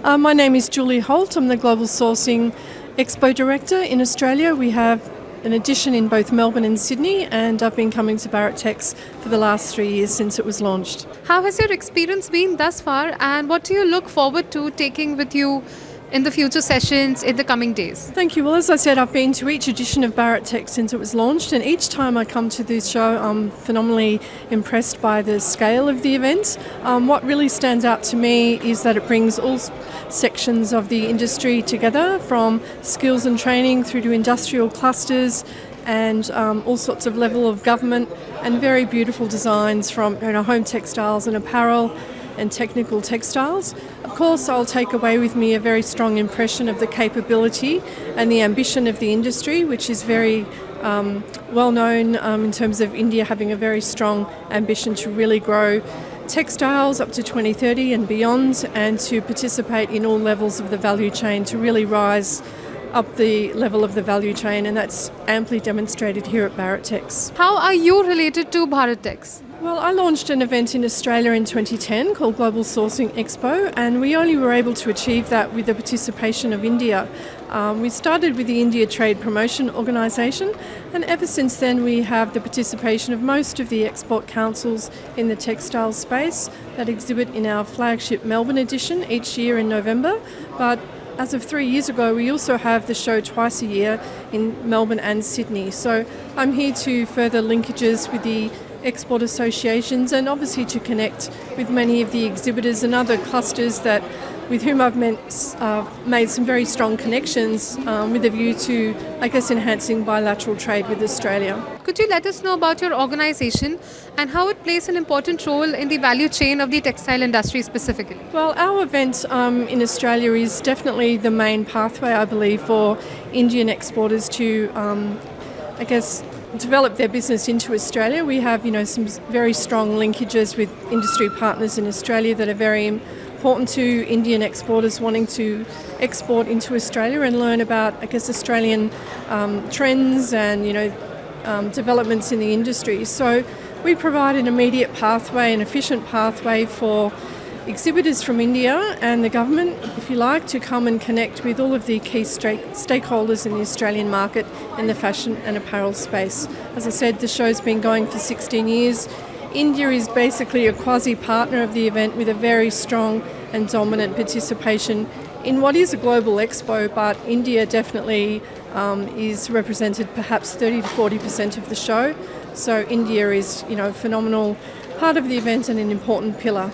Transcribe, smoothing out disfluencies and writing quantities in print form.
My name is Julie Holt. I'm the Global Sourcing Expo Director in Australia. We have an edition in both Melbourne and Sydney, and I've been coming to Bharat Tex for the last 3 years since it was launched. How has your experience been thus far, and what do you look forward to taking with you in the future sessions in the coming days? Thank you. Well, as I said, I've been to each edition of Bharat Tex since it was launched, and each time I come to this show, I'm phenomenally impressed by the scale of the event. What really stands out to me is that it brings all sections of the industry together, from skills and training through to industrial clusters and all sorts of level of government, and very beautiful designs from home textiles and apparel and technical textiles. Of course, I'll take away with me a very strong impression of the capability and the ambition of the industry, which is very well known in terms of India having a very strong ambition to really grow textiles up to 2030 and beyond, and to participate in all levels of the value chain to really rise up the level of the value chain, and that's amply demonstrated here at Bharat Tex. How are you related to Bharat Tex? Well, I launched an event in Australia in 2010 called Global Sourcing Expo, and we only were able to achieve that with the participation of India. We started with the India Trade Promotion Organisation, and ever since then we have the participation of most of the export councils in the textile space that exhibit in our flagship Melbourne edition each year in November. But as of 3 years ago, we also have the show twice a year in Melbourne and Sydney. So I'm here to further linkages with the export associations, and obviously to connect with many of the exhibitors and other clusters with whom I've made some very strong connections with a view to, enhancing bilateral trade with Australia. Could you let us know about your organisation and how it plays an important role in the value chain of the textile industry specifically? Well, our event in Australia is definitely the main pathway, I believe, for Indian exporters to, develop their business into Australia. We have, some very strong linkages with industry partners in Australia that are very important to Indian exporters wanting to export into Australia and learn about, Australian trends and, developments in the industry. So we provide an immediate pathway, an efficient pathway for exhibitors from India and the government, if you like, to come and connect with all of the key stakeholders in the Australian market in the fashion and apparel space. As I said, the show's been going for 16 years. India is basically a quasi-partner of the event with a very strong and dominant participation in what is a global expo, but India definitely is represented perhaps 30 to 40% of the show. So India is, a phenomenal part of the event and an important pillar.